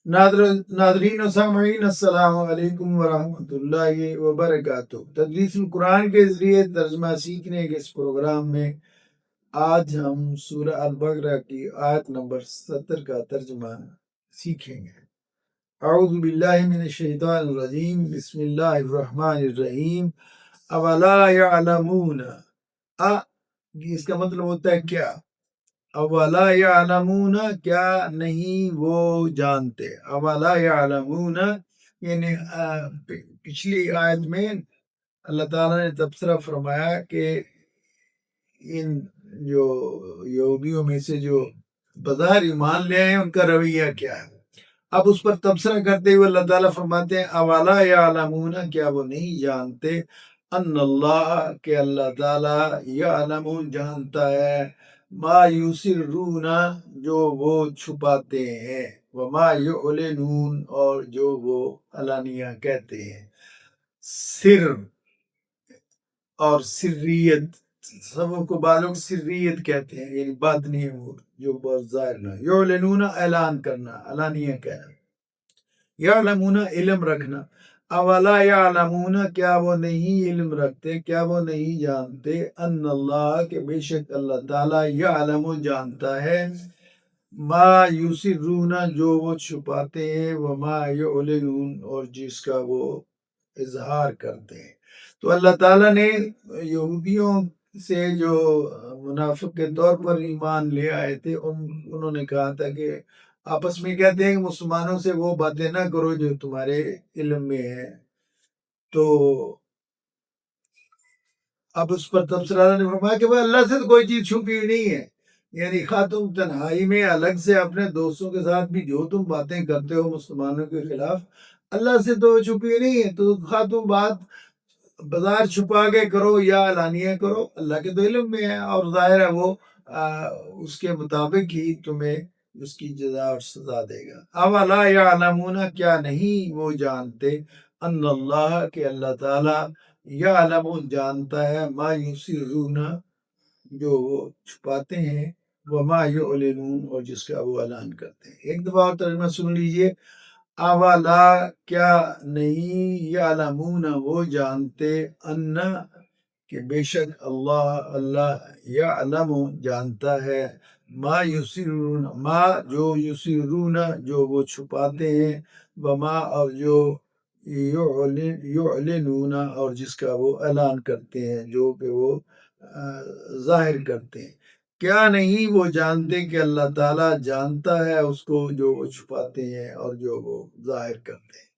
ناظرین و سامعین، السلام علیکم ورحمۃ اللہ وبرکاتہ۔ تدریس القرآن کے ذریعے ترجمہ سیکھنے کے اس پروگرام میں آج ہم سورہ البقرہ کی آیت نمبر 70 کا ترجمہ سیکھیں گے۔ اعوذ باللہ من الشیطان الرجیم، بسم اللہ الرحمن الرحیم۔ اولا یعلمون، اس کا مطلب ہوتا ہے کیا؟ اولا یعلمون، کیا نہیں وہ جانتے؟ اولا یعلمون یعنی پچھلی آیت میں اللہ تعالیٰ نے تبصرہ فرمایا کہ ان جو یہودیوں میں سے جو بظاہر ایمان لے آئے ان کا رویہ کیا ہے۔ اب اس پر تبصرہ کرتے ہوئے اللہ تعالیٰ فرماتے ہیں اولا یعلمون، کیا وہ نہیں جانتے، ان اللہ، کہ اللہ تعالیٰ یعلم جانتا ہے، ما یسرون جو وہ چھپاتے ہیں، وما یعلنون اور جو وہ علانیہ کہتے ہیں۔ سر اور سریت، سب کو بعض لوگ سریت کہتے ہیں، یعنی باطنی امور جو بہت ظاہر نہ، یعلنون اعلان کرنا، علانیہ کہنا، یعلمون علم رکھنا۔ اولا یعلمون، کیا وہ نہیں علم رکھتے، کیا وہ نہیں جانتے، ان اللہ، کہ بے شک اللہ تعالیٰ یعلم جانتا ہے، ما یسرون جو وہ چھپاتے ہیں، وما یعلنون اور جس کا وہ اظہار کرتے ہیں۔ تو اللہ تعالیٰ نے یہودیوں سے جو منافق کے طور پر ایمان لے آئے تھے، انہوں نے کہا تھا کہ آپس میں کہتے ہیں کہ مسلمانوں سے وہ باتیں نہ کرو جو تمہارے علم میں ہے۔ تو اب اس پر تبصرہ نے فرمایا کہ وہ اللہ سے تو کوئی چیز چھپی ہوئی نہیں ہے، یعنی خواہ تم تنہائی میں الگ سے اپنے دوستوں کے ساتھ بھی جو تم باتیں کرتے ہو مسلمانوں کے خلاف، اللہ سے تو چھپی ہوئی نہیں ہے، تو خواہ تم بات بازار چھپا کے کرو یا علانیہ کرو، اللہ کے تو علم میں ہے اور ظاہر ہے وہ اس کے مطابق ہی تمہیں اس کی جزا اور سزا دے گا۔ اولا یعلمون، کیا نہیں وہ جانتے، ان اللہ، کہ اللہ تعالیٰ یعلم جانتا ہے، ما یسرون جو وہ چھپاتے ہیں، وما یعلنون اور جس کا وہ اعلان کرتے ہیں۔ ایک دفعہ اور ترجمہ سن لیجئے۔ اولا، کیا نہیں، یعلمون وہ جانتے، ان کہ بے شک اللہ یعلم جانتا ہے، ما یسرون ما جو یسرون جو وہ چھپاتے ہیں، وما اور جو یعلنون اور جس کا وہ اعلان کرتے ہیں، جو کہ وہ ظاہر کرتے ہیں۔ کیا نہیں وہ جانتے کہ اللہ تعالیٰ جانتا ہے اس کو جو وہ چھپاتے ہیں اور جو وہ ظاہر کرتے ہیں۔